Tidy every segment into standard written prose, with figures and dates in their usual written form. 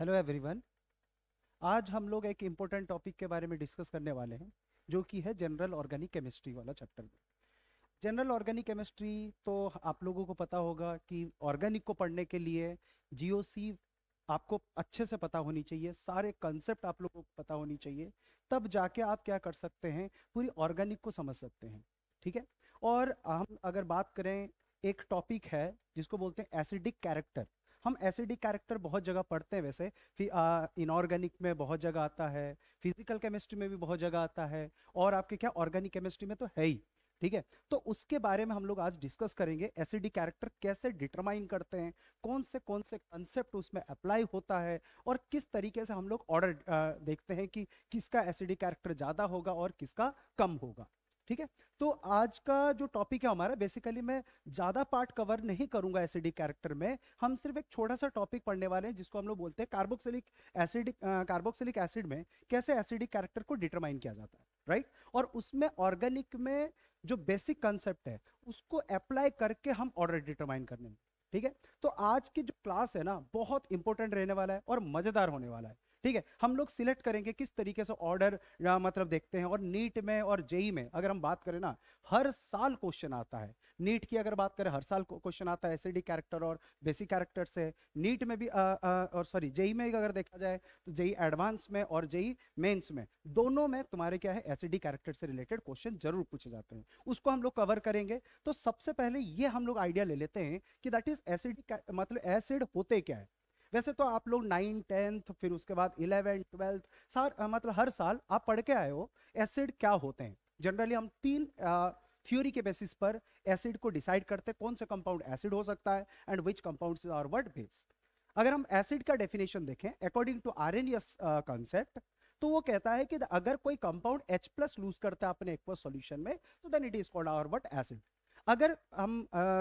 Hello everyone. आज हम लोग एक इम्पोर्टेंट टॉपिक के बारे में डिस्कस करने वाले हैं, जो कि है जनरल ऑर्गेनिक केमिस्ट्री वाला चैप्टर में। जनरल ऑर्गेनिक केमिस्ट्री तो आप लोगों को पता होगा कि ऑर्गेनिक को पढ़ने के लिए जीओसी आपको अच्छे से पता होनी चाहिए, सारे कंसेप्ट आप लोगों को पता होनी चाहिए, तब जाके आप क्या कर सकते हैं, पूरी ऑर्गेनिक को समझ सकते हैं। ठीक है। और हम अगर बात करें, एक टॉपिक है जिसको बोलते हैं एसिडिक कैरेक्टर। हम एसिडिक कैरेक्टर बहुत जगह पढ़ते हैं वैसे, फिर इनऑर्गेनिक में बहुत जगह आता है, फिजिकल केमिस्ट्री में भी बहुत जगह आता है, और आपके क्या ऑर्गेनिक केमिस्ट्री में तो है ही। ठीक है। तो उसके बारे में हम लोग आज डिस्कस करेंगे, एसिडिक कैरेक्टर कैसे डिटरमाइन करते हैं, कौन से कंसेप्ट उसमें अप्लाई होता है, और किस तरीके से हम लोग ऑर्डर देखते हैं कि किसका एसिडिक कैरेक्टर ज्यादा होगा और किसका कम होगा। ठीक है। तो आज का जो टॉपिक है हमारा, बेसिकली मैं ज्यादा पार्ट कवर नहीं करूंगा एसिडिक कैरेक्टर में। हम सिर्फ एक छोटा सा टॉपिक पढ़ने वाले हैं जिसको हम लोग बोलते हैं कार्बोक्सिलिक एसिडिक कार्बोक्सिलिक एसिड में कैसे एसिडिक कैरेक्टर को डिटरमाइन किया जाता है, राइट। और उसमें ऑर्गेनिक में जो बेसिक कंसेप्ट है उसको अप्लाई करके हम ऑर्डर डिटरमाइन करने में। ठीक है। तो आज की जो क्लास है ना, बहुत इंपॉर्टेंट रहने वाला है और मजेदार होने वाला है। ठीक है। हम लोग सिलेक्ट करेंगे किस तरीके से ऑर्डर मतलब देखते हैं, और नीट में और जेई में अगर हम बात करें ना, हर साल क्वेश्चन आता है। नीट की अगर बात करें, हर साल क्वेश्चन आता है एसिडिक कैरेक्टर और बेसिक कैरेक्टर से। नीट में भी और सॉरी जेई में भी अगर देखा जाए तो जेई एडवांस में और जेई मेंस में, दोनों में तुम्हारे क्या है, एसिडिक कैरेक्टर से रिलेटेड क्वेश्चन जरूर पूछे जाते हैं। उसको हम लोग कवर करेंगे। तो सबसे पहले ये हम लोग आइडिया ले लेते हैं कि दैट इज एसिडिक, मतलब एसिड होते क्या है। वैसे तो आप लोग 9th 10th फिर उसके बाद 11th 12th मतलब हर साल आप पढ़ के आए हो एसिड क्या होते हैं। जनरली हम तीन थ्योरी के बेसिस पर एसिड को डिसाइड करते हैं, कौन सा कंपाउंड एसिड हो सकता है and which compounds are what base. अगर हम एसिड का डेफिनेशन देखें अकॉर्डिंग टू आरएनएस कंसेप्ट, तो वो कहता है कि अगर कोई कंपाउंड H+ लूज करता है अपने एक्वस सॉल्यूशन में, तो then it is called our what acid. अगर हम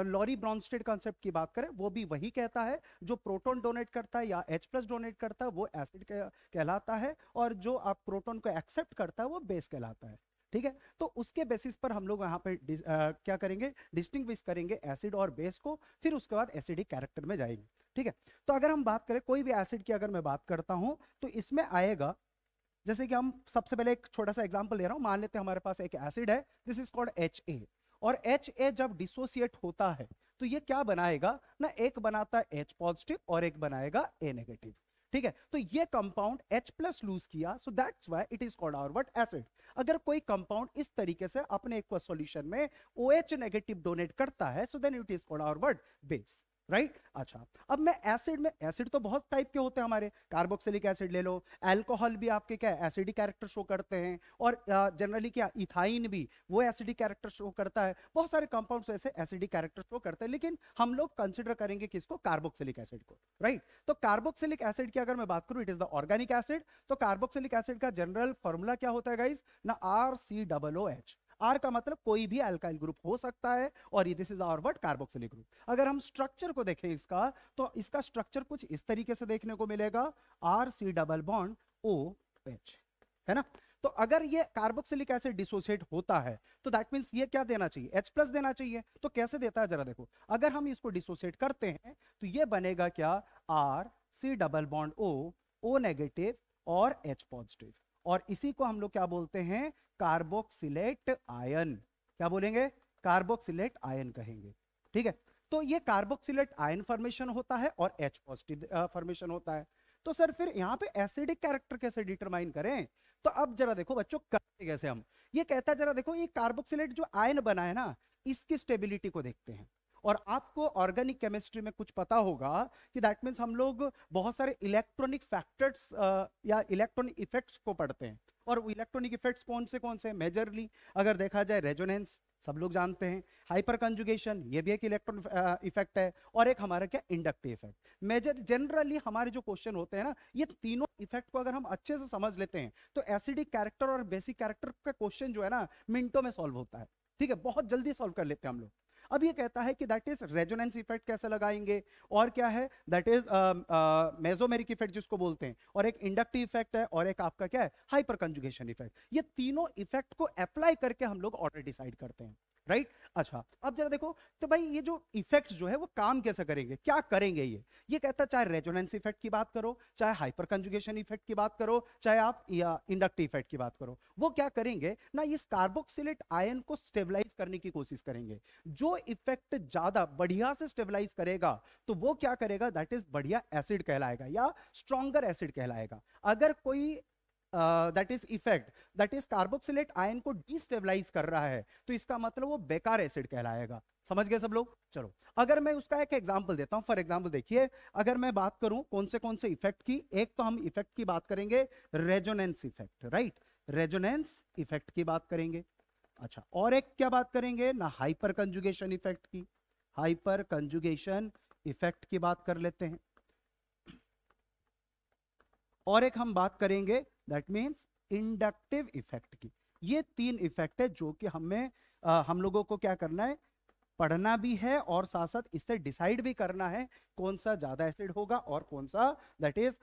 लॉरी ब्रॉन्स्टेड कॉन्सेप्ट की बात करें, वो भी वही कहता है, जो प्रोटॉन डोनेट करता है या H+ डोनेट करता है वो एसिड कहलाता है, और जो आप प्रोटॉन को एक्सेप्ट करता है वो बेस कहलाता है। ठीक है। तो उसके बेसिस पर हम लोग यहाँ पे क्या करेंगे, डिस्टिंग्विश करेंगे एसिड और बेस को, फिर उसके बाद एसिडिक कैरेक्टर में जाएंगे। ठीक है। तो अगर हम बात करें कोई भी एसिड की, अगर मैं बात करता हूं तो इसमें आएगा, जैसे कि हम सबसे पहले एक छोटा सा एग्जांपल ले रहा हूं। मान लेते हैं हमारे पास एक एसिड है, दिस इज कॉल्ड Ha। और Ha जब डिसोसिएट होता है तो ये क्या बनाएगा ना, एक बनाता है H+ और एक बनाएगा A-। ठीक है। तो ये कंपाउंड H+ लूज किया, so that's why it is called our what acid. अगर कोई कंपाउंड इस तरीके से अपने एक्वस सॉल्यूशन में OH- डोनेट करता है, so then it is called our what base, right. अच्छा, अब मैं एसिड में, एसिड तो बहुत टाइप के होते हैं हमारे, कार्बोक्सिलिक एसिड ले लो, अल्कोहल भी आपके क्या एसिडिक कैरेक्टर शो करते हैं, और जनरली क्या इथाइन भी वो एसिडिक कैरेक्टर शो करता है। बहुत सारे कंपाउंड्स ऐसे एसिडिक कैरेक्टर शो करते हैं, लेकिन हम लोग कंसिडर करेंगे किसको, कार्बोक्सिलिक एसिड को, राइट। तो कार्बोक्सिलिक एसिड की अगर मैं बात करूं, it is the organic acid. तो कार्बोक्सिलिक एसिड का जनरल फॉर्मूला क्या होता है गाइस ना, RCOOH। आर का मतलब कोई भी अल्काइल ग्रुप हो सकता है, और this is our what carboxylic group. अगर हम स्ट्रक्चर को देखें इसका, तो इसका स्ट्रक्चर कुछ इस तरीके से देखने को मिलेगा, RC डबल बॉन्ड OH, है ना। तो अगर ये कार्बोक्सिलिक एसिड डिसोसिएट होता है तो दैट मींस ये क्या देना चाहिए, H+ देना चाहिए। तो कैसे देता है जरा देखो, अगर हम इसको डिसोसिएट करते हैं तो ये बनेगा क्या, RC डबल बॉन्ड O और H+। और इसी को हम लोग क्या बोलते हैं, कार्बोक्सिलेट आयन। क्या बोलेंगे, कार्बोक्सिलेट आयन कहेंगे। ठीक है। तो ये कार्बोक्सिलेट आयन फॉर्मेशन होता है और H+ फॉर्मेशन होता है। तो सर फिर यहाँ पे एसिडिक कैरेक्टर कैसे डिटरमाइन करें, तो अब जरा देखो बच्चों करते कैसे हम, ये कहता है जरा देखो, ये कार्बोक्सिलेट जो आयन बना है ना, इसकी स्टेबिलिटी को देखते हैं। और आपको ऑर्गेनिक केमिस्ट्री में कुछ पता होगा कि दैट मीन्स हम लोग बहुत सारे इलेक्ट्रॉनिक फैक्टर्स या इलेक्ट्रॉनिक इफेक्ट्स को पढ़ते हैं। और इलेक्ट्रॉनिक इफेक्ट्स कौन से मेजरली अगर देखा जाए, रेजोनेंस सब लोग जानते हैं, हाइपर कंजुगेशन ये भी एक इलेक्ट्रॉन इफेक्ट है, और एक हमारा क्या, इंडक्टिव इफेक्ट। मेजर जनरली हमारे जो क्वेश्चन होते हैं ना, ये तीनों इफेक्ट को अगर हम अच्छे से समझ लेते हैं तो एसिडिक कैरेक्टर और बेसिक कैरेक्टर का क्वेश्चन जो है ना, मिनटों में सॉल्व होता है। ठीक है, बहुत जल्दी सॉल्व कर लेते हैं हम लोग। अब ये कहता है कि दैट इज रेजोनेंस इफेक्ट कैसे लगाएंगे, और क्या है दैट इज मेसोमेरिक इफेक्ट जिसको बोलते हैं, और एक इंडक्टिव इफेक्ट है, और एक आपका क्या है, हाइपर कंजुगेशन इफेक्ट। ये तीनों इफेक्ट को अप्लाई करके हम लोग ऑर्डर डिसाइड करते हैं। राइट अच्छा, अब जरा देखो तो भाई ये जो इफेक्ट जो है वो काम कैसे करेंगे, क्या करेंगे ये कहता है चाहे रेजोनेंस इफेक्ट की बात करो, चाहे हाइपर कंजुगेशन इफेक्ट की बात करो, चाहे आप या इंडक्टिव इफेक्ट की बात करो, वो क्या करेंगे ना, इस कार्बोक्सिलेट आयन को स्टेबलाइज करने की कोशिश करेंगे। जो इफेक्ट ज्यादा बढ़िया से स्टेबलाइज करेगा तो वो क्या करेगा, दैट इज बढ़िया एसिड कहलाएगा या स्ट्रॉन्गर एसिड कहलाएगा। अगर कोई that is effect that is carboxylate ion को डिस्टेबलाइज कर रहा है तो इसका मतलब वो बेकार एसिड कहलाएगा। समझ गए सब लोग? चलो अगर मैं उसका एक एग्जांपल देता हूं, फॉर एग्जांपल देखिए, अगर मैं बात करूं कौन से इफेक्ट की, एक तो हम इफेक्ट की बात करेंगे resonance effect, right, resonance effect की बात करेंगे। अच्छा, और एक क्या बात करेंगे ना, हाइपर कंजुगेशन इफेक्ट की, हाइपर कंजुगेशन इफेक्ट की बात कर लेते हैं। और एक हम बात करेंगे दैट मींस इंडक्टिव इफेक्ट की। ये तीन इफेक्ट है जो कि हम लोगों को क्या करना है, पढ़ना भी है और साथ साथ इससे डिसाइड भी करना है कौन सा ज्यादा एसिड होगा और कौन सा दैट इज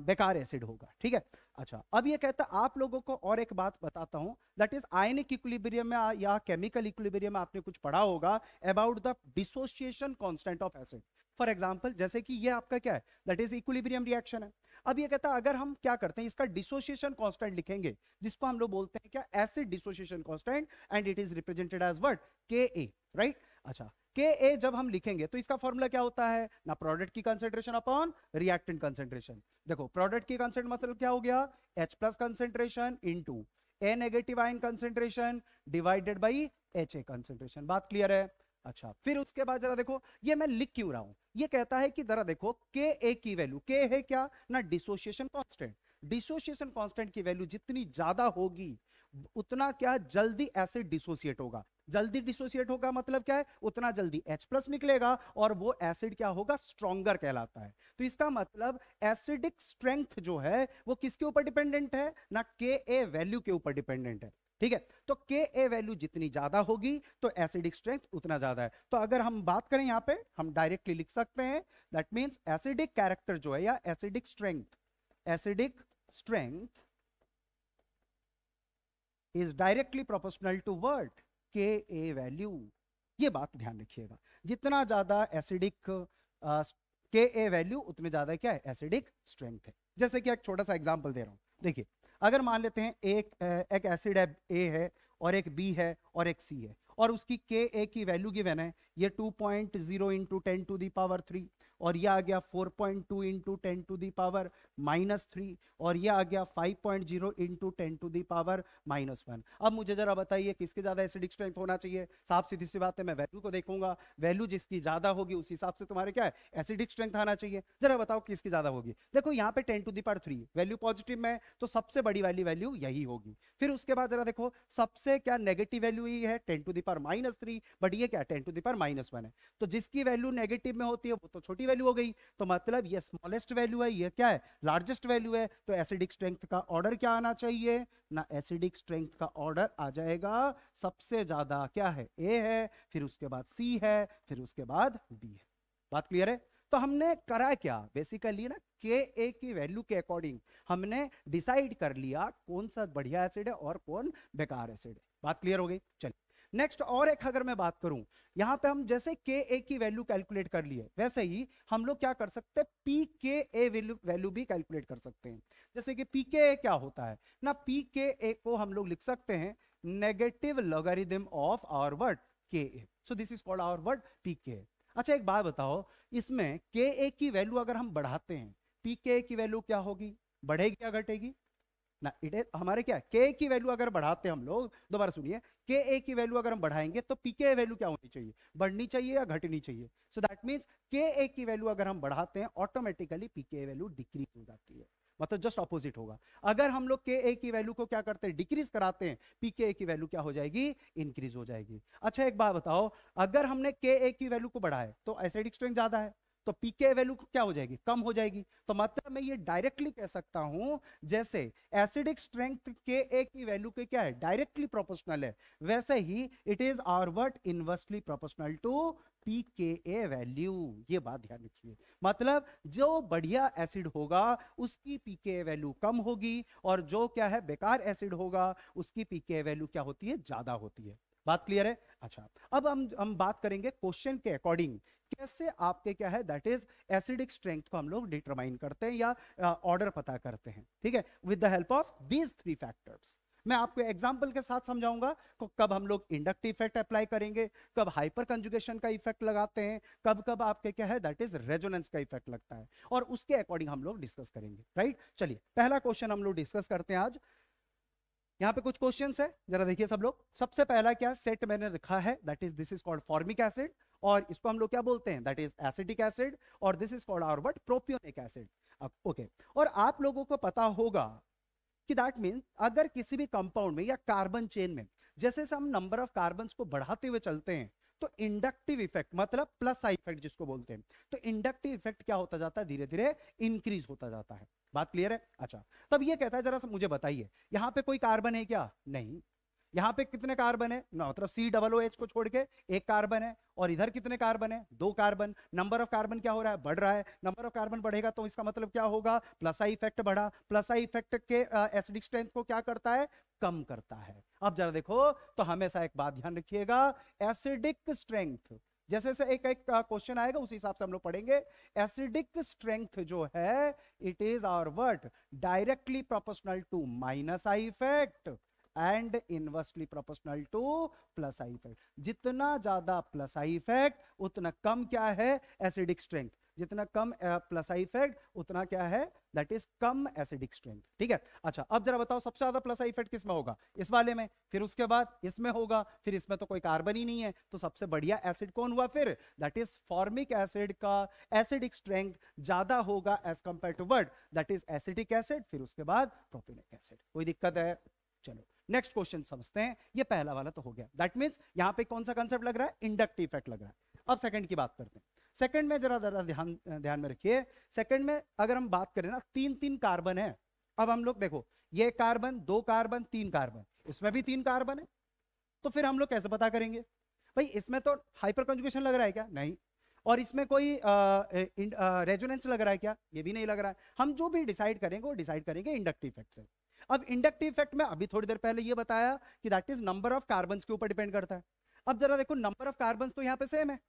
बेकार एसिड होगा। ठीक है, अच्छा अब ये कहता है आप लोगों को और एक बात बताता हूं, दैट इज आयनिक इक्विलिब्रियम में या केमिकल इक्विलिब्रियम में आपने कुछ पढ़ा होगा about the dissociation constant of acid. For example जैसे कि ये आपका क्या है, दैट इज इक्विलिब्रियम रिएक्शन है। अब ये कहता है अगर हम क्या करते हैं, इसका डिसोसिएशन कांस्टेंट लिखेंगे जिसको हम लोग बोलते हैं क्या, acid dissociation constant, and it is represented as what, K, right. अच्छा, के जब हम लिखेंगे तो इसका फॉर्मूला क्या होता है ना, प्रोडक्ट की कंसेंट्रेशन अपॉन रिएक्टेंट कंसेंट्रेशन। देखो प्रोडक्ट की कंसेंट्रेशन मतलब क्या हो गया, H plus concentration into A negative ion concentration divided by HA concentration. बात क्लियर है? अच्छा, फिर उसके बाद जरा देखो ये मैं लिख क्यों रहा हूं, ये कहता है कि जरा देखो के की वैल्यू, के है क्या ना, डिसोसिएशन कांस्टेंट। डिसोसिएशन कांस्टेंट की वैल्यू जितनी ज्यादा होगी उतना क्या जल्दी एसिड डिसोसिएट होगा। जल्दी डिसोसिएट होगा मतलब क्या है, उतना जल्दी H प्लस निकलेगा और वो एसिड क्या होगा, स्ट्रॉन्गर कहलाता है। तो इसका मतलब एसिडिक स्ट्रेंथ जो है वो किसके ऊपर डिपेंडेंट है ना, के वैल्यू के ऊपर डिपेंडेंट है। ठीक है, तो के वैल्यू जितनी ज्यादा होगी तो एसिडिक स्ट्रेंथ उतना ज्यादा है। तो अगर हम बात करें यहां पे हम डायरेक्टली लिख सकते हैं दैट मींस एसिडिक कैरेक्टर जो है या acidic strength is directly proportional to what, K value. ये बात ध्यान रखिएगा, जितना ज्यादा एसिडिक के वैल्यू उतने ज्यादा क्या है, एसिडिक स्ट्रेंथ है। जैसे कि एक छोटा सा एग्जांपल दे रहा हूं, देखिए अगर मान लेते हैं एक एसिड है ए है और एक बी है और एक सी है और उसकी के की वैल्यू गिवन है, ये 2.0 इंटू 10 टू दी पावर 3 और ये आ गया 4.2 इंटू 10 टू दी पावर -3 और ये आ गया 5.0 इंटू 10 टू दी पावर -1। अब मुझे जरा बताइए किसके ज्यादा एसिडिक स्ट्रेंथ होना चाहिए। साफ सीधी सी बात है, मैं वैल्यू को देखूंगा, वैल्यू जिसकी ज्यादा होगी उस हिसाब से तुम्हारे क्या है, एसिडिक स्ट्रेंथ आना चाहिए। जरा बताओ किसकी ज्यादा होगी। देखो यहाँ पे 10 to the power 3 value positive में, तो सबसे बड़ी वाली वैल्यू यही होगी। फिर उसके बाद जरा देखो सबसे क्या नेगेटिव वैल्यू ही है 10 टू दी पावर -3, बट ये क्या 10 टू दी पावर -1 है। तो जिसकी वैल्यू नेगेटिव में होती है वो तो छोटी वैल्यू हो गई, तो मतलब ये स्मॉलेस्ट वैल्यू है, ये क्या है लार्जेस्ट वैल्यू है। तो एसिडिक स्ट्रेंथ का ऑर्डर क्या आना चाहिए ना, एसिडिक स्ट्रेंथ का ऑर्डर आ जाएगा सबसे ज्यादा क्या है, ए है, फिर उसके बाद सी है, फिर उसके बाद बी है। बात क्लियर है? तो हमने करा क्या बेसिकली ना, के की वैल्यू के अकॉर्डिंग हमने डिसाइड कर लिया कौन सा बढ़िया एसिड है और कौन बेकार एसिड है। बात क्लियर हो गई? चलिए नेक्स्ट और एक अगर मैं बात करूं, यहां पे हम जैसे के की वैल्यू कैलकुलेट कर लिए वैसे ही हम लोग क्या कर सकते हैं, पी के वैल्यू भी कैलकुलेट कर सकते हैं। जैसे कि पी के क्या होता है ना, पी के को हम लोग लिख सकते हैं negative logarithm of our word K, so this is called our word P K. अच्छा एक बात बताओ, इसमें के की वैल्यू अगर हम बढ़ाते हैं पी के की वैल्यू क्या होगी, बढ़ेगी या घटेगी ना, इट इज हमारे क्या के की वैल्यू अगर बढ़ाते हैं हम लोग, दोबारा सुनिए, के की वैल्यू अगर हम बढ़ाएंगे तो पीके वैल्यू क्या होनी चाहिए, बढ़नी चाहिए या घटनी चाहिए। सो दैट मींस के की वैल्यू अगर हम बढ़ाते हैं ऑटोमेटिकली पीके वैल्यू डिक्रीज हो जाती है, मतलब जस्ट ऑपोजिट होगा। अगर हम लोग के की वैल्यू को क्या करते हैं, डिक्रीज कराते हैं, पीके की वैल्यू क्या हो जाएगी, इंक्रीज हो जाएगी। अच्छा एक बात बताओ, अगर हमने के की वैल्यू को बढ़ाए तो एसिडिक स्ट्रेंथ ज्यादा है तो पीके वैल्यू क्या हो जाएगी, कम हो जाएगी। तो मतलब मैं ये डायरेक्टली कह सकता हूं जैसे एसिडिक स्ट्रेंथ के की वैल्यू के क्या है, डायरेक्टली प्रोपोर्शनल है, वैसे ही it is our word inversely proportional to PK value. ये बात ध्यान रखिए, मतलब जो बढ़िया एसिड होगा उसकी पीके वैल्यू कम होगी और जो क्या है बेकार एसिड होगा उसकी पीके वैल्यू क्या होती है, ज्यादा होती है। बात क्लियर है? अच्छा, अब हम बात करेंगे क्वेश्चन के अकॉर्डिंग कैसे आपके क्या है दैट इज एसिडिक स्ट्रेंथ को हम लोग डिटरमाइन करते हैं या ऑर्डर पता करते हैं, ठीक है, with the help of these 3 factors. मैं आपको एग्जांपल के साथ समझाऊंगा कब हम लोग इंडक्टिव इफेक्ट अप्लाई करेंगे, कब हाइपर कंजुगेशन का इफेक्ट लगाते हैं, कब कब आपके क्या है दैट इज रेजोनेंस का इफेक्ट लगता है, और उसके अकॉर्डिंग हम लोग डिस्कस करेंगे, राइट। चलिए पहला क्वेश्चन हम लोग डिस्कस करते हैं आज। यहाँ पे कुछ क्वेश्चंस है, जरा देखिए सब लोग। सबसे पहला क्या सेट मैंने लिखा है that is this is called formic acid, और इसको हम लोग क्या बोलते हैं दैट इज एसिटिक एसिड, और this is called our what propionic acid. Okay, और आप लोगों को पता होगा कि दैट मीन अगर किसी भी कंपाउंड में या कार्बन चेन में जैसे हम नंबर ऑफ कार्बन को बढ़ाते हुए चलते हैं तो इंडक्टिव इफेक्ट मतलब प्लस आई इफेक्ट जिसको बोलते हैं, तो इंडक्टिव इफेक्ट क्या होता जाता है, धीरे धीरे इंक्रीज होता जाता है। बात क्लियर है? अच्छा, तब ये कहता है जरा मुझे बताइए यहां पे कोई कार्बन है क्या? नहीं। यहां पे कितने कार्बन है ना, मतलब COOH को छोड़ के एक कार्बन है, और इधर कितने कार्बन है? 2 कार्बन। नंबर ऑफ कार्बन क्या हो रहा है? बढ़ रहा है। नंबर ऑफ कार्बन बढ़ेगा तो इसका मतलब क्या होगा? प्लस आई इफेक्ट बढ़ा। प्लस आई इफेक्ट के एसिडिक स्ट्रेंथ को क्या करता है? कम करता है। अब जरा देखो तो हमेशा एक बात ध्यान रखिएगा, एसिडिक स्ट्रेंथ जैसे से एक एक क्वेश्चन आएगा उसी हिसाब से हम लोग पढ़ेंगे। एसिडिक स्ट्रेंथ जो है it is our word directly proportional to minus I effect and inversely proportional to plus I effect. जितना ज्यादा प्लस आई इफेक्ट उतना कम क्या है? Acidic strength. जितना कम प्लस आई इफेक्ट उतना क्या है? दैट इज कम एसिडिक स्ट्रेंथ, ठीक है। अच्छा, अब जरा बताओ सबसे ज्यादा प्लस आई इफेक्ट किस में होगा? इस वाले में, फिर उसके बाद इसमें होगा, फिर इसमें तो कोई कार्बन ही नहीं है, तो सबसे बढ़िया एसिड कौन हुआ फिर? दैट इज फॉर्मिक एसिड का एसिडिक स्ट्रेंथ ज्यादा होगा as compare to word that is acetic acid, फिर उसके बाद प्रोपेनिक एसिड। कोई दिक्कत है? चलो नेक्स्ट क्वेश्चन समझते हैं। ये पहला वाला तो हो गया, दैट मींस यहां पे कौन सा कंसेप्ट लग रहा है? इंडक्टिव इफेक्ट लग रहा है। अब सेकंड की बात करते हैं। सेकंड में जरा जरा ध्यान में रखिए। सेकंड में अगर हम बात करें ना, 3 कार्बन है। अब हम लोग देखो, ये कार्बन, 2 कार्बन, 3 कार्बन, इसमें भी 3 कार्बन है, तो फिर हम लोग कैसे पता करेंगे? भाई इसमें तो हाइपर कंजुगेशन लग रहा है क्या? नहीं। और इसमें कोई रेजोनेंस लग रहा है क्या? ये भी नहीं लग रहा है। हम जो भी डिसाइड करेंगे वो डिसाइड करेंगे इंडक्टिव इफेक्ट से। अब इंडक्टिव इफेक्ट में अभी थोड़ी देर पहले ये बताया कि that is number of carbon के ऊपर डिपेंड करता है। अब जरा देखो, नंबर ऑफ कार्बन तो यहां पे सेम है,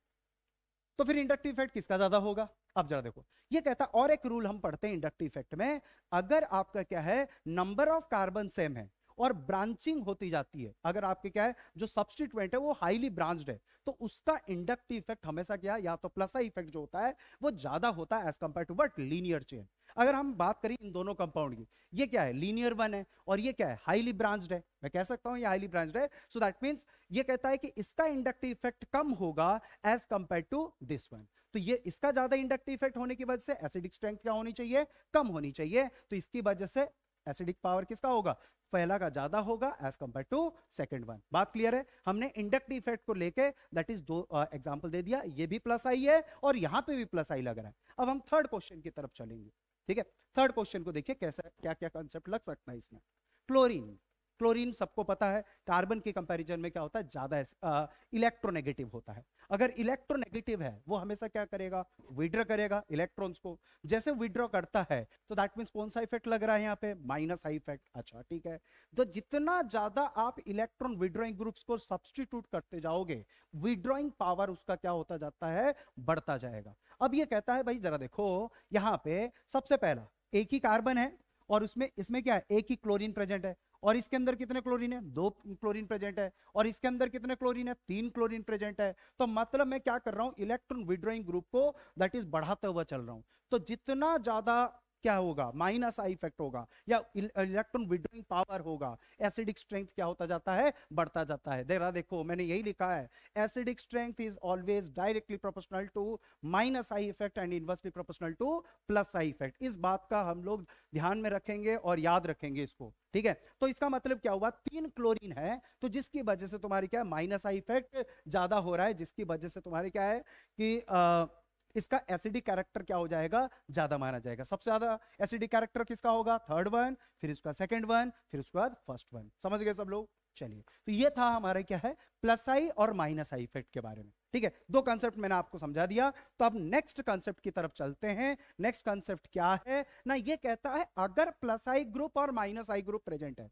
तो फिर इंडक्टिव इफेक्ट किसका ज्यादा होगा? अब जरा देखो, ये कहता है, और एक रूल हम पढ़ते हैं इंडक्टिव इफेक्ट में, अगर आपका क्या है नंबर ऑफ कार्बन सेम है और ब्रांचिंग होती जाती है, अगर आपके क्या है जो सब्स्टिट्यूएंट है वो हाईली ब्रांच्ड है, तो उसका इंडक्टिव इफेक्ट हमेशा क्या है, या तो प्लस आई इफेक्ट जो होता है वो ज्यादा होता है as compare to what linear chain. अगर हम बात करें इन दोनों कंपाउंड की, ये क्या है लीनियर वन है और ये क्या है हाईली ब्रांच्ड है, मैं कह सकता हूं ये हाईली ब्रांच्ड है, सो दैट मींस ये कहता है कि इसका इंडक्टिव इफेक्ट कम होगा as compare to this one. तो ये इसका ज्यादा इंडक्टिव इफेक्ट होने की वजह से एसिडिक स्ट्रेंथ क्या होनी चाहिए? कम होनी चाहिए। तो इसकी वजह से एसिडिक पावर किसका होगा? पहला का ज्यादा होगा as compare to second one. बात क्लियर है? हमने इंडक्टिव इफेक्ट को लेके दैट इज 2 एग्जांपल दे दिया, ये भी प्लस आई है और यहां पे भी प्लस आई लग रहा है। अब हम थर्ड क्वेश्चन की तरफ चलेंगे, ठीक है। थर्ड क्वेश्चन को देखिए कैसा क्या क्या कंसेप्ट लग सकता है इसमें। क्लोरीन, क्लोरीन सबको पता है कार्बन के कंपैरिजन में क्या होता है, ज्यादा इलेक्ट्रोनेगेटिव होता है। अगर इलेक्ट्रोनेगेटिव है वो हमेशा क्या करेगा? विड्रॉ करेगा इलेक्ट्रॉन्स को। जैसे विड्रॉ करता है तो दैट मींस कौन सा इफेक्ट लग रहा है यहाँ पे? Minus I effect. अच्छा ठीक है, तो जितना ज्यादा आप इलेक्ट्रॉन विड्रॉइंग ग्रुप्स को सब्स्टिट्यूट करते जाओगे, विड्रॉइंग पावर उसका क्या होता जाता है? बढ़ता जाएगा। अब ये कहता है भाई जरा देखो, यहाँ पे सबसे पहला एक ही कार्बन है और उसमें इसमें क्या है? एक ही क्लोरीन प्रेजेंट है, और इसके अंदर कितने क्लोरीन है? 2 क्लोरीन प्रेजेंट है, और इसके अंदर कितने क्लोरीन है? 3 क्लोरीन प्रेजेंट है। तो मतलब मैं क्या कर रहा हूं? इलेक्ट्रॉन विड्रॉइंग ग्रुप को दैट इज बढ़ाते हुए चल रहा हूं। तो जितना ज्यादा क्या होगा? माइनस आई इफेक्ट होगा या इलेक्ट्रॉन विड्रॉइंग पावर होगा, एसिडिक स्ट्रेंथ क्या होता जाता है? बढ़ता जाता है। देखो मैंने यही लिखा है, acidic strength is always directly proportional to minus I effect and inversely proportional to plus I effect. इस बात का हम लोग ध्यान में रखेंगे और याद रखेंगे इसको, ठीक है। तो इसका मतलब क्या हुआ? 3 क्लोरीन है तो जिसकी वजह से तुम्हारी क्या है? माइनस आई इफेक्ट ज्यादा हो रहा है, जिसकी वजह से तुम्हारी क्या है कि इसका एसिडिक कैरेक्टर क्या हो जाएगा? ज्यादा माना जाएगा। सबसे ज्यादा एसिडिक कैरेक्टर किसका होगा? थर्ड वन, फिर उसका सेकंड वन, फिर उसके बाद फर्स्ट वन। समझ गए सब लोग? चलिए, तो ये था हमारे क्या है प्लस आई और माइनस आई इफेक्ट के बारे में, ठीक है। 2 कंसेप्ट मैंने आपको समझा दिया। तो अब नेक्स्ट कंसेप्ट की तरफ चलते हैं। नेक्स्ट कंसेप्ट क्या है ना? ये कहता है अगर प्लस आई ग्रुप और माइनस आई ग्रुप प्रेजेंट है,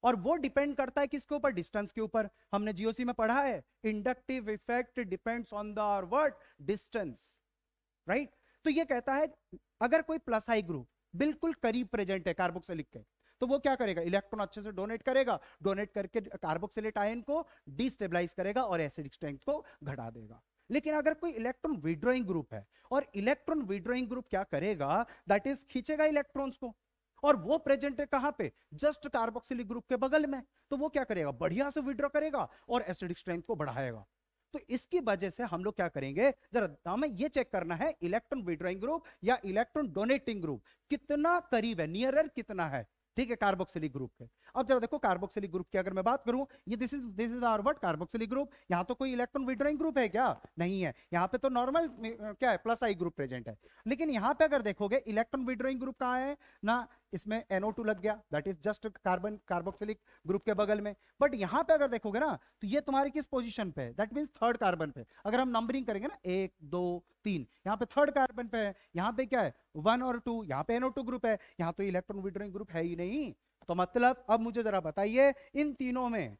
और वो डिपेंड करता है किसके ऊपर, डिस्टेंस के ऊपर। हमने जीओसी में पढ़ा है, inductive effect depends on the what, distance, right. तो ये कहता है अगर कोई प्लस आई ग्रुप बिल्कुल करीब प्रेजेंट है कार्बोक्सिलिक के, तो वो क्या करेगा, इलेक्ट्रॉन अच्छे से डोनेट करेगा, डोनेट करके कार्बोक्सिलेट आयन को डिस्टेबलाइज करेगा और एसिडिक स्ट्रेंथ को घटा देगा। लेकिन अगर कोई इलेक्ट्रॉन विड्रॉइंग ग्रुप है, और इलेक्ट्रॉन विड्रॉइंग ग्रुप क्या करेगा, दैट इज खींचेगा इलेक्ट्रॉन्स को, और वो प्रेजेंट है कहां पे, जस्ट कार्बोक्सिलिक ग्रुप के बगल में, तो वो क्या करेगा, बढ़िया से विड्रॉ करेगा और एसिडिक स्ट्रेंथ को बढ़ाएगा। तो इसकी वजह से हम लोग क्या करेंगे, जरा हमें ये चेक करना है इलेक्ट्रॉन विड्रॉइंग ग्रुप या इलेक्ट्रॉन डोनेटिंग ग्रुप कितना करीब है, नियरर कितना है, ठीक है, कार्बोक्सिलिक ग्रुप के। अब जरा देखो कार्बोक्सिलिक ग्रुप की अगर मैं बात करूं, ये this is our what, carboxylic group. यहां तो कोई इलेक्ट्रॉन विड्रॉइंग ग्रुप है क्या, नहीं है, यहां पे तो नॉर्मल क्या है, प्लस आई ग्रुप प्रेजेंट है। लेकिन यहां पे अगर देखोगे इलेक्ट्रॉन विड्रॉइंग ग्रुप कहां है ना, इसमें NO2 लग गया, that is just carbon, carboxylic group के बगल में। बट यहां पे अगर देखोगे ना, तो ये तुम्हारी किस पोजीशन पे है, दैट मींस थर्ड कार्बन पे। अगर हम नंबरिंग करेंगे ना 1 2 3, यहां पे थर्ड कार्बन पे है, यहां पे क्या है 1 और 2, यहां पे NO2 ग्रुप है, यहां तो इलेक्ट्रॉन विड्रॉइंग ग्रुप है ही नहीं। तो मतलब अब मुझे जरा बताइए इन तीनों में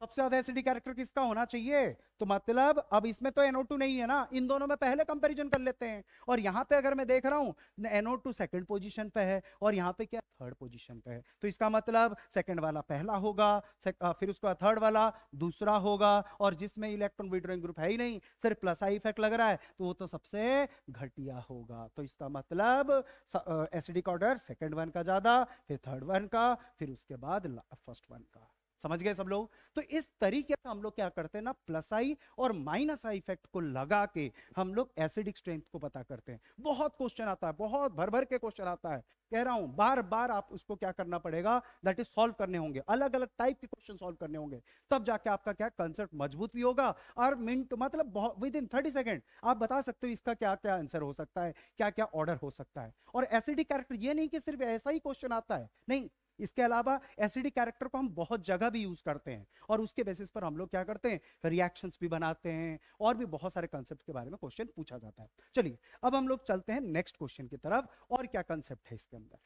सबसे ज्यादा एसिडिक कैरेक्टर किसका होना चाहिए, तो मतलब अब इसमें तो NO2 नहीं है ना, इन दोनों में पहले कंपैरिजन कर लेते हैं। और यहां पे अगर मैं देख रहा हूं NO2 सेकंड पोजीशन पे है और यहां पे क्या थर्ड पोजीशन पे है, तो इसका मतलब सेकंड वाला पहला होगा, फिर उसका थर्ड वाला दूसरा होगा, और जिसमें इलेक्ट्रॉन विड्रॉइंग ग्रुप है ही नहीं, सिर्फ प्लस आई इफेक्ट लग रहा है, तो वो तो सबसे घटिया होगा। तो इसका मतलब एसिडिक ऑर्डर सेकंड वन का ज्यादा, फिर थर्ड वन का, फिर उसके बाद फर्स्ट वन का। समझ गए सब लोग। तो इस तरीके से हम लोग क्या करते हैं ना, प्लस आई और माइनस आई इफेक्ट को लगा के हम लोग एसिडिक स्ट्रेंथ को पता करते हैं। बहुत क्वेश्चन आता है, बहुत भर भर के क्वेश्चन आता है, कह रहा हूं बार बार आप उसको क्या करना पड़ेगा, दैट इज सॉल्व करने होंगे, अलग अलग टाइप के क्वेश्चन सॉल्व करने होंगे, तब जाके आपका क्या कंसेप्ट मजबूत भी होगा। और मिनट मतलब विद इन 30 सेकेंड आप बता सकते हो इसका क्या क्या आंसर हो सकता है, क्या क्या ऑर्डर हो सकता है। और एसिडिक कैरेक्टर ये नहीं कि सिर्फ ऐसा ही क्वेश्चन आता है, नहीं, इसके अलावा एसिडिक कैरेक्टर को हम बहुत जगह भी यूज करते हैं, और उसके बेसिस पर हम लोग क्या करते हैं, रिएक्शंस भी बनाते हैं, और भी बहुत सारे कंसेप्ट के बारे में क्वेश्चन पूछा जाता है। चलिए अब हम लोग चलते हैं नेक्स्ट क्वेश्चन की तरफ, और क्या कंसेप्ट है इसके अंदर।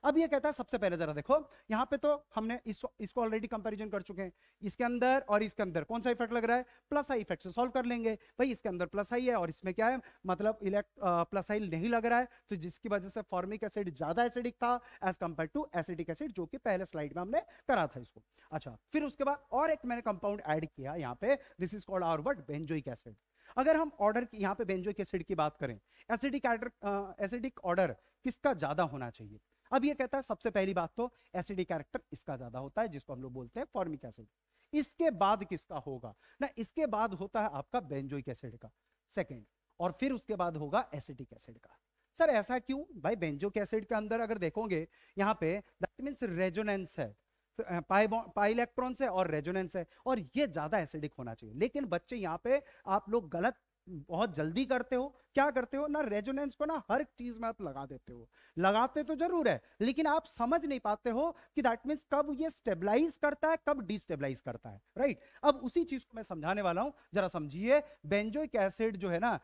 अब ये कहता है, सबसे पहले जरा देखो यहां पे तो हमने इसको ऑलरेडी कंपैरिजन कर चुके हैं, इसके अंदर और इसके अंदर कौन सा इफेक्ट लग रहा है, प्लस आई इफेक्ट से सॉल्व कर लेंगे। भाई इसके अंदर प्लस आई है और इसमें क्या है, मतलब प्लस आई नहीं लग रहा है, तो जिसकी वजह से फॉर्मिक एसिड ज्यादा एसिडिक था as compare to acidic acid, जो कि पहले स्लाइड में हमने करा था इसको। अच्छा, फिर उसके बाद और एक मैंने कंपाउंड ऐड किया यहाँ पे, this is called our what, benzoic acid. अगर हम ऑर्डर यहाँ पे बेंजोइक एसिड की बात करें, एसिडिक ऑर्डर किसका ज्यादा होना चाहिए। अब ये कहता है सबसे पहली बात तो एसिडिक कैरेक्टर इसका ज्यादा होता है, जिसको हम लोग बोलते हैं फॉर्मिक एसिड। इसके बाद किसका होगा ना, इसके बाद होता है आपका बेंजोइक एसिड का सेकंड, और फिर उसके बाद होगा एसिटिक एसिड का। सर ऐसा क्यों भाई, बेंजोइक एसिड के अंदर अगर देखोगे यहाँ पे दैट मींस रेजोनेंस है, पाई इलेक्ट्रॉन्स है और रेजोनेंस है, और ये ज्यादा एसिडिक होना चाहिए। लेकिन बच्चे यहाँ पे आप लोग गलत बहुत जल्दी करते हो, क्या करते हो ना, रेजोनेंस को ना हर चीज में आप लगा देते हो, लगाते तो जरूर है, लेकिन आप समझ नहीं पाते हो कि दैट मींस कब ये स्टेबलाइज करता है, कब डिस्टेबलाइज करता है, राइट। अब उसी चीज को मैं समझाने वाला हूं, जरा समझिए। बेंजोइक एसिड जो है ना,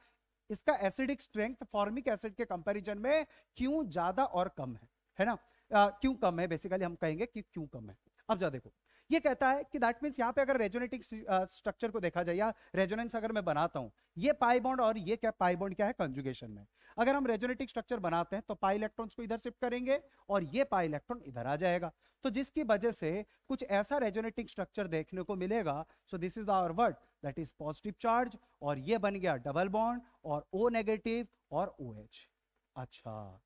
इसका एसिडिक स्ट्रेंथ फॉर्मिक एसिड के कंपैरिजन में क्यों ज्यादा और कम है ना, क्यों कम है, बेसिकली हम कहेंगे कि क्यों कम है। अब जा देखो, ये कहता है कि दैट मींस यहाँ पे अगर रेजोनेटिक स्ट्रक्चर को देखा जाए, या रेजोनेंस अगर मैं बनाता हूं, ये पाई बॉन्ड और ये क्या, पाई बॉन्ड क्या है, कंजुगेशन में। अगर हम रेजोनेटिक स्ट्रक्चर बनाते हैं तो पाई इलेक्ट्रॉन्स को इधर शिफ्ट करेंगे और ये पाई इलेक्ट्रॉन इधर आ जाएगा, तो जिसकी वजह से कुछ ऐसा रेजोनेटिक स्ट्रक्चर देखने को मिलेगा। So this is our word, that is positive charge, और ये बन गया डबल बॉन्ड और O नेगेटिव और OH। अच्छा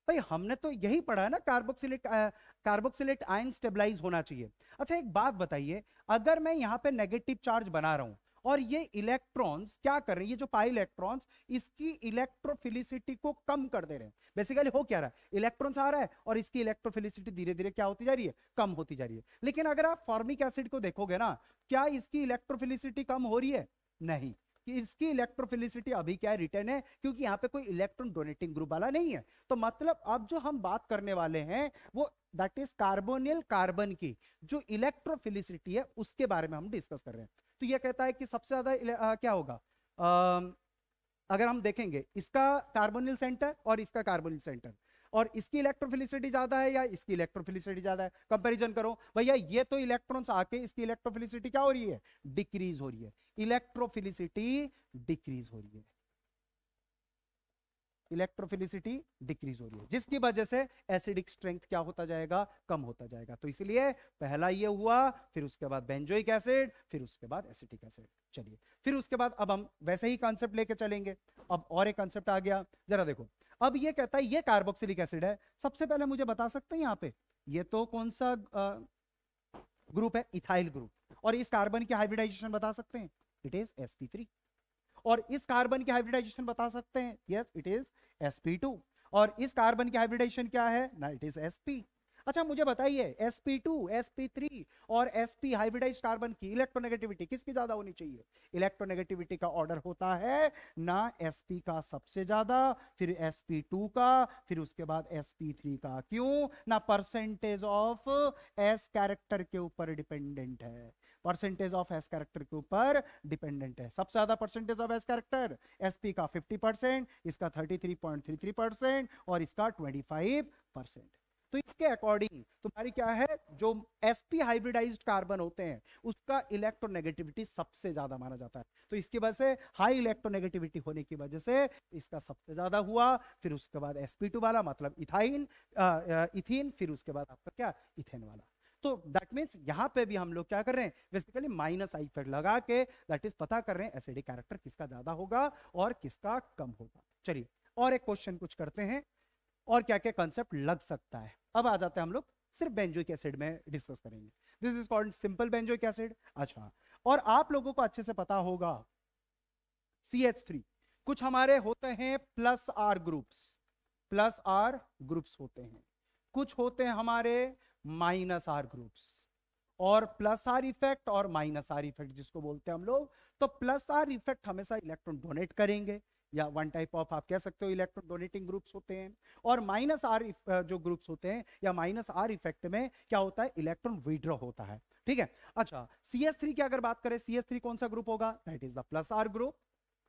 भाई हमने तो यही पढ़ा है ना, कार्बोक्सिलेट आयन स्टेबलाइज होना चाहिए। अच्छा एक बात बताइए, अगर मैं यहाँ पे नेगेटिव चार्ज बना रहा हूं और ये इलेक्ट्रॉन्स क्या कर रहे हैं, ये जो पाई इलेक्ट्रॉन्स इसकी इलेक्ट्रोफिलिसिटी को कम कर दे रहे हैं। बेसिकली हो क्या रहा है, इलेक्ट्रॉन्स आ रहा है और इसकी इलेक्ट्रोफिलिसिटी धीरे धीरे क्या होती जा रही है, कम होती जा रही है। लेकिन अगर आप फॉर्मिक एसिड को देखोगे ना, क्या इसकी इलेक्ट्रोफिलिसिटी कम हो रही है, नहीं, कि इसकी इलेक्ट्रोफिलिसिटी अभी क्या रिटर्न है, क्योंकि यहाँ पे कोई इलेक्ट्रॉन डोनेटिंग ग्रुप वाला नहीं है। तो मतलब अब जो हम बात करने वाले हैं वो दैट इज कार्बोनिल कार्बन की जो इलेक्ट्रोफिलिसिटी है उसके बारे में हम डिस्कस कर रहे हैं। तो ये कहता है कि सबसे ज्यादा क्या होगा, अगर हम देखेंगे इसका कार्बोनिल सेंटर और इसका कार्बोनिल सेंटर, और इसकी इलेक्ट्रोफिलिसिटी ज्यादा है या इसकी इलेक्ट्रोफिलिसिटी ज्यादा है, कंपैरिजन करो भैया। ये तो इलेक्ट्रॉन्स आके इसकी इलेक्ट्रोफिलिसिटी क्या हो रही है, डिक्रीज हो रही है, इलेक्ट्रोफिलिसिटी डिक्रीज हो रही है, इलेक्ट्रोफिलिसिटी डिक्रीज हो रही है, जिसकी वजह से एसिडिक स्ट्रेंथ क्या होता जाएगा, कम होता जाएगा। तो इसलिए पहला ये हुआ, फिर उसके बाद बेंजोइक एसिड, फिर उसके बाद एसिटिक एसिड। चलिए फिर उसके बाद अब हम वैसे ही कॉन्सेप्ट लेके चलेंगे। अब और एक कॉन्सेप्ट आ गया, जरा देखो। अब ये कहता है ये कार्बोक्सिलिक एसिड है। सबसे पहले मुझे बता सकते हैं यहाँ पे ये तो कौन सा ग्रुप है, इथाइल ग्रुप। और इस कार्बन की हाइब्रिडाइजेशन बता सकते हैं, इट इज sp3। और इस कार्बन की हाइब्रिडाइजेशन बता सकते हैं, यस इट इज sp2। और इस कार्बन की हाइब्रिडाइजेशन क्या है ना, इट इज sp। अच्छा मुझे बताइए sp2, sp3 और sp हाइब्रिडाइज्ड कार्बन की इलेक्ट्रोनेगेटिविटी किसकी ज्यादा होनी चाहिए? इलेक्ट्रोनेगेटिविटी का ऑर्डर होता है ना sp का सबसे ज्यादा, फिर sp2 का, फिर उसके बाद sp3 का। क्यों ना, परसेंटेज ऑफ s कैरेक्टर के ऊपर डिपेंडेंट है, परसेंटेज ऑफ एस कैरेक्टर के ऊपर डिपेंडेंट है। सबसे ज्यादा percentage of S character SP का 50%, इसका 33.33% और इसका 25%। तो इसके अकॉर्डिंग तुम्हारी क्या है, जो sp हाइब्रिडाइज्ड कार्बन होते हैं उसका इलेक्ट्रोनेगेटिविटी सबसे ज्यादा माना जाता है। तो इसकी वजह से हाई इलेक्ट्रोनेगेटिविटी होने की वजह से इसका सबसे ज्यादा हुआ। फिर उसके बाद sp2 वाला मतलब इथाइन, इथीन, फिर उसके बाद आपका क्या, इथेन वाला। तो दैट मीन्स यहां पे भी हम लोग क्या कर रहे हैं, बेसिकली माइनस आई इफेक्ट लगा के दैट इज पता कर रहे हैं एसिडिक कैरेक्टर किसका ज्यादा होगा और किसका कम होगा। चलिए और एक क्वेश्चन कुछ करते हैं, और क्या क्या कंसेप्ट लग सकता है। अब आ जाते हैं हम लोग सिर्फ बेंजोइक एसिड में डिस्कस करेंगे। This is called simple benzoic acid. अच्छा, और आप लोगों को अच्छे से पता होगा CH3 कुछ हमारे होते हैं plus R groups, plus R groups होते हैं, कुछ होते हैं हमारे माइनस आर ग्रुप्स। और प्लस आर इफेक्ट और माइनस आर इफेक्ट जिसको बोलते हैं हम लोग, तो प्लस आर इफेक्ट हमेशा इलेक्ट्रॉन डोनेट करेंगे, या वन टाइप ऑफ आप कह सकते हो इलेक्ट्रॉन डोनेटिंग ग्रुप्स होते हैं। और माइनस आर जो ग्रुप्स होते हैं या माइनस आर इफेक्ट में क्या होता है, इलेक्ट्रॉन विड्रॉ होता है। ठीक है। अच्छा, CH3 की अगर बात करें, CH3 कौन सा ग्रुप होगा, that is the plus R group,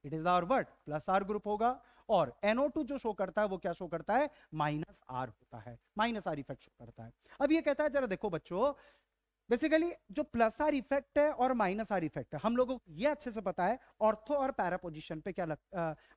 it is our word plus R group होगा। और NO2 जो शो करता है वो क्या शो करता है, माइनस आर होता है, माइनस आर इफेक्ट शो करता है। अब ये कहता है जरा देखो बच्चों, बेसिकली जो प्लस आर इफेक्ट है और माइनस आर इफेक्ट है हम लोगों को ये अच्छे से पता है, ऑर्थो और पैरा पोजीशन पे क्या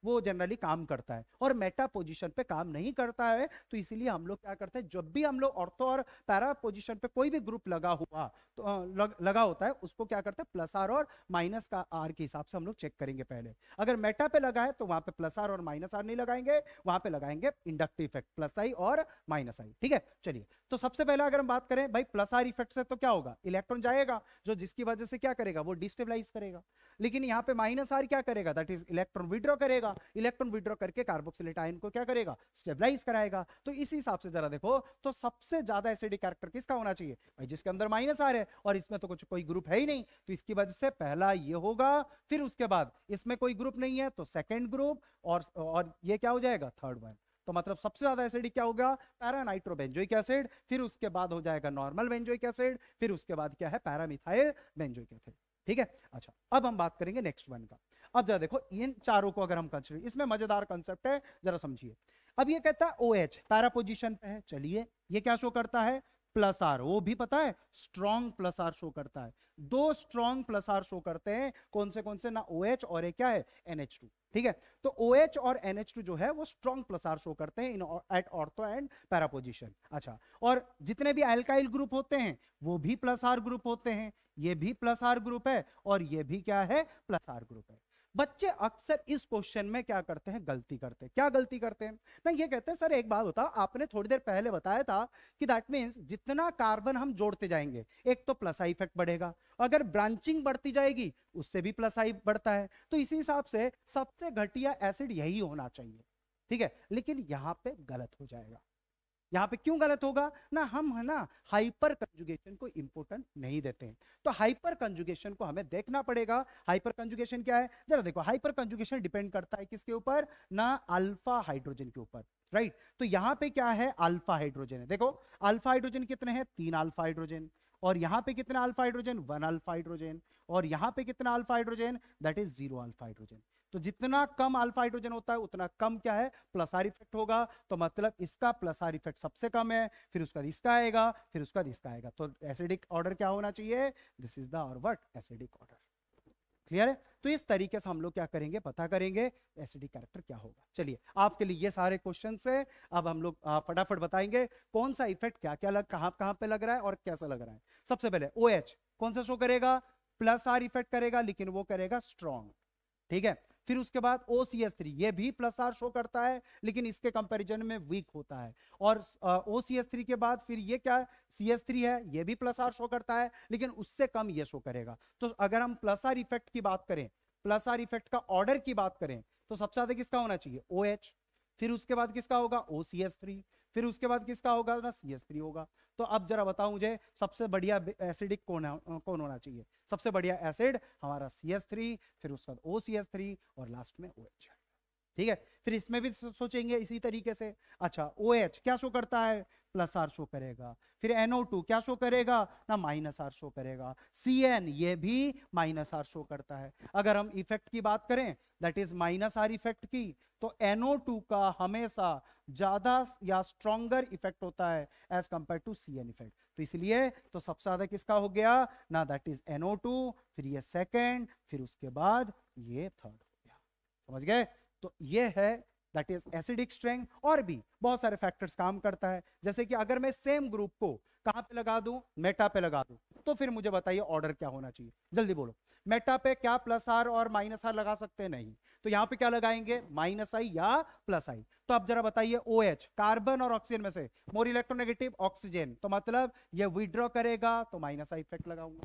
वो जनरली काम करता है और मेटा पोजीशन पे काम नहीं करता है। तो इसीलिए हम लोग क्या करते हैं, जब भी हम लोग ऑर्थो और पैरा पोजीशन पे कोई भी ग्रुप लगा हुआ तो लगा होता है, उसको क्या करते हैं, प्लस आर और माइनस का आर के हिसाब से हम लोग चेक करेंगे पहले। अगर मेटा पे लगा है तो वहां पे प्लस आर और माइनस आर नहीं लगाएंगे, वहां पे लगाएंगे इंडक्टिव इफेक्ट प्लस आई और माइनस आई। ठीक है। चलिए तो सबसे पहले अगर हम बात करें भाई प्लस आर इफेक्ट से, तो क्या होगा, इलेक्ट्रॉन जाएगा जो जिसकी वजह से क्या करेगा, वो डिस्टेबलाइज करेगा। लेकिन यहाँ पे माइनस आर क्या करेगा, दैट इज इलेक्ट्रॉन विड्रॉ करेगा, इलेक्ट्रॉन विड्रॉ करके कार्बोक्सिलेट आयन को क्या करेगा, स्टेबलाइज कराएगा। तो इस हिसाब से जरा देखो, तो सबसे ज्यादा एसिडिक कैरेक्टर किसका होना चाहिए भाई, जिसके अंदर माइनस आर है और इसमें तो कुछ कोई ग्रुप है ही नहीं, तो इसकी वजह से पहला ये होगा। फिर उसके बाद इसमें कोई ग्रुप नहीं है तो सेकेंड ग्रुप, और ये क्या हो जाएगा, थर्ड वन। तो मतलब सबसे ज्यादा एसिडिक क्या होगा, पैरानाइट्रोबेंजोइक एसिड, फिर उसके बाद हो जाएगा नॉर्मल बेंजोइक एसिड, फिर उसके बाद क्या है, पैरामिथाइल बेंजोइक एसिड। ठीक है। अच्छा, अब हम बात करेंगे नेक्स्ट वन का। अब जरा देखो इन चारों को अगर हम कंसीडर, इसमें मजेदार कंसेप्ट है, जरा समझिए। अब ये कहता है OH पैरा पोजीशन पे है, चलिए ये क्या शो करता है, प्लस आर, वो भी पता है स्ट्रॉन्ग प्लस आर शो करता है। दो स्ट्रॉन्ग प्लस आर शो करते हैं, कौन से ना, OH और एक क्या है, NH2। ठीक है। तो OH और NH2 जो है वो स्ट्रॉन्ग प्लस आर शो करते हैं in at ortho and para position. अच्छा, और जितने भी अल्काइल ग्रुप होते हैं वो भी प्लस आर ग्रुप होते हैं, ये भी प्लस आर ग्रुप है और ये भी क्या है, प्लस आर ग्रुप है। बच्चे अक्सर इस क्वेश्चन में क्या करते हैं, गलती करते हैं। क्या गलती करते हैं ना, ये कहते हैं सर एक बात बताओ, आपने थोड़ी देर पहले बताया था कि दैट मींस जितना कार्बन हम जोड़ते जाएंगे एक तो प्लस आई इफेक्ट बढ़ेगा, अगर ब्रांचिंग बढ़ती जाएगी उससे भी प्लस आई बढ़ता है। तो इसी हिसाब से सबसे घटिया एसिड यही होना चाहिए। ठीक है। लेकिन यहां पे गलत हो जाएगा। यहां पे क्यों गलत होगा ना, हम है ना हाइपर कंजुगेशन को इंपोर्टेंट नहीं देते हैं, तो हाइपर कंजुगेशन को हमें देखना पड़ेगा। हाइपर कंजुगेशन क्या है, जरा देखो, हाइपर कंजुगेशन डिपेंड करता है किसके ऊपर ना, अल्फा हाइड्रोजन के ऊपर, राइट। तो यहां पे क्या है, अल्फा हाइड्रोजन है। देखो अल्फा हाइड्रोजन कितने हैं, 3 अल्फा हाइड्रोजन, और यहां पे कितना अल्फा हाइड्रोजन, 1 अल्फा हाइड्रोजन, और यहां पे कितना alpha hydrogen, that is 0 alpha hydrogen. तो जितना कम अल्फा हाइड्रोजन होता है उतना कम क्या है, प्लस आर इफेक्ट होगा। तो मतलब इसका प्लस आर इफेक्ट सबसे कम है, फिर उसका इसका आएगा, फिर उसका इसका आएगा। तो एसिडिक ऑर्डर क्या होना चाहिए, दिस इज द और व्हाट, एसिडिक ऑर्डर। क्लियर है? तो इस तरीके से हम लोग क्या करेंगे, पता करेंगे एसिडिक कैरेक्टर क्या होगा। चलिए आपके लिए ये सारे क्वेश्चन है। अब हम लोग फटाफट बताएंगे कौन सा इफेक्ट क्या क्या कहां कहां पे लग रहा है और कैसा लग रहा है। सबसे पहले OH कौन सा शो करेगा, प्लस आर इफेक्ट करेगा, लेकिन वो करेगा स्ट्रॉन्ग। ठीक है। फिर उसके बाद OCH3 ये भी प्लस आर शो करता है, लेकिन इसके कंपैरिजन में वीक होता है। और OCH3 के बाद फिर ये क्या है, CH3 है, ये भी प्लस आर शो करता है, लेकिन उससे कम ये शो करेगा। तो अगर हम प्लस आर इफेक्ट की बात करें, प्लस आर इफेक्ट का ऑर्डर की बात करें, तो सबसे ज्यादा किसका होना चाहिए, OH। फिर उसके बाद किसका होगा, OCH3। फिर उसके बाद किसका होगा ना, CH3 होगा। तो अब जरा बताओ मुझे सबसे बढ़िया एसिडिक कौन होना चाहिए। सबसे बढ़िया एसिड हमारा CH3, फिर उसके बाद OCH3 और लास्ट में OH। ठीक है। फिर इसमें भी सोचेंगे इसी तरीके से। अच्छा OH क्या शो करता है, प्लस आर शो करेगा। फिर NO2 क्या शो करेगा ना, माइनस आर शो करेगा। CN ये भी माइनस आर शो करता है। अगर हम इफेक्ट की बात करें, that is minus R effect की, तो NO2 का हमेशा ज्यादा या स्ट्रॉन्गर इफेक्ट होता है as compare to CN effect. तो इसलिए तो सबसे ज्यादा किसका हो गया ना, दैट इज NO2, फिर ये सेकेंड, फिर उसके बाद ये थर्ड हो गया। समझ गए? तो ये है दैट इज एसिडिक स्ट्रेंथ। और भी बहुत सारे फैक्टर्स काम करता है, जैसे कि अगर मैं सेम ग्रुप को कहां पे लगा दूं, मेटा पे लगा दूं, तो फिर मुझे बताइए ऑर्डर क्या होना चाहिए, जल्दी बोलो। मेटा पे क्या प्लस आर और माइनस आर लगा सकते हैं, नहीं। तो यहां पे क्या लगाएंगे, माइनस आई या प्लस आई। तो अब जरा बताइए OH, कार्बन और ऑक्सीजन में से मोर इलेक्ट्रोनेगेटिव ऑक्सीजन, तो मतलब ये विड्रॉ करेगा, तो माइनस आई इफेक्ट लगाऊंगा।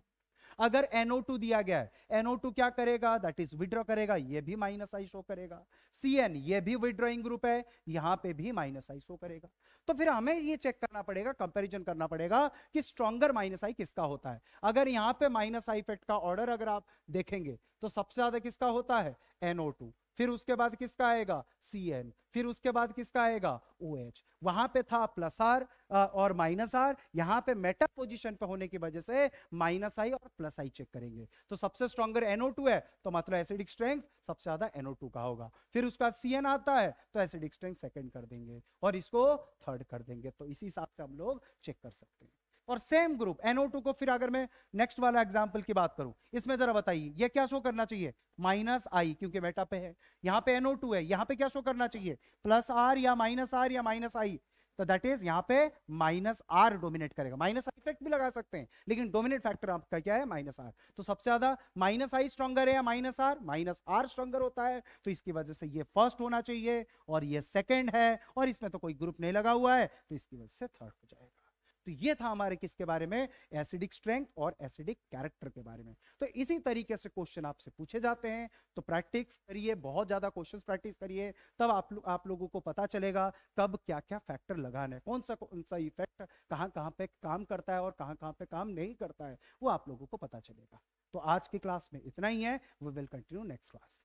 अगर NO2 दिया गया है, NO2 क्या करेगा, दैट इज विड्रॉ करेगा, ये भी माइनस आई शो करेगा। CN ये भी विड्रॉइंग ग्रुप है, यहां पे भी माइनस आई शो करेगा। तो फिर हमें ये चेक करना पड़ेगा, कंपैरिजन करना पड़ेगा कि स्ट्रॉन्गर माइनस आई किसका होता है। अगर यहां पे माइनस आई इफेक्ट का ऑर्डर अगर आप देखेंगे, तो सबसे ज्यादा किसका होता है, NO2। फिर उसके बाद किसका आएगा, CN। फिर उसके बाद किसका आएगा, OH। वहां पे था प्लस आर और माइनस आर, यहां पे मेटा पोजीशन पे होने की वजह से माइनस आई और प्लस आई चेक करेंगे। तो सबसे स्ट्रॉन्गर NO2 है, तो मतलब एसिडिक स्ट्रेंथ सबसे ज्यादा NO2 का होगा। फिर उसके बाद CN आता है, तो एसिडिक स्ट्रेंथ सेकंड कर देंगे और इसको थर्ड कर देंगे। तो इसी हिसाब से हम लोग चेक कर सकते हैं। और सेम ग्रुप NO2 को फिर अगर मैं नेक्स्ट वाला एग्जांपल की बात करूं, इसमें जरा बताइए ये क्या शो करना चाहिए, माइनस आई, क्योंकि मेटा पे है। यहां पे NO2 है, यहां पे क्या शो करना चाहिए, प्लस आर या माइनस आर या माइनस आई। तो दैट इज यहां पे माइनस आर डोमिनेट करेगा। माइनस आई इफेक्ट भी लगा सकते हैं, लेकिन डोमिनेट फैक्टर आपका क्या है, माइनस आर। तो सबसे ज्यादा माइनस आई स्ट्रॉन्गर है या माइनस आर स्ट्रॉन्गर होता है। तो इसकी वजह से ये फर्स्ट होना चाहिए और ये सेकंड है, और इसमें तो कोई ग्रुप नहीं लगा हुआ है, तो इसकी वजह से थर्ड हो जाएगा। तो ये था हमारे किसके बारे में, एसिडिक स्ट्रेंथ और एसिडिक कैरेक्टर के बारे में। तो इसी तरीके से क्वेश्चन आपसे पूछे जाते हैं। तो प्रैक्टिस करिए, बहुत ज्यादा क्वेश्चंस प्रैक्टिस करिए, तब आप लोगों को पता चलेगा कब क्या क्या फैक्टर लगाना है, कौन सा इफेक्ट कहाँ कहाँ पे काम करता है और कहाँ कहाँ पे काम नहीं करता है, वो आप लोगों को पता चलेगा। तो आज की क्लास में इतना ही है, we will continue next class.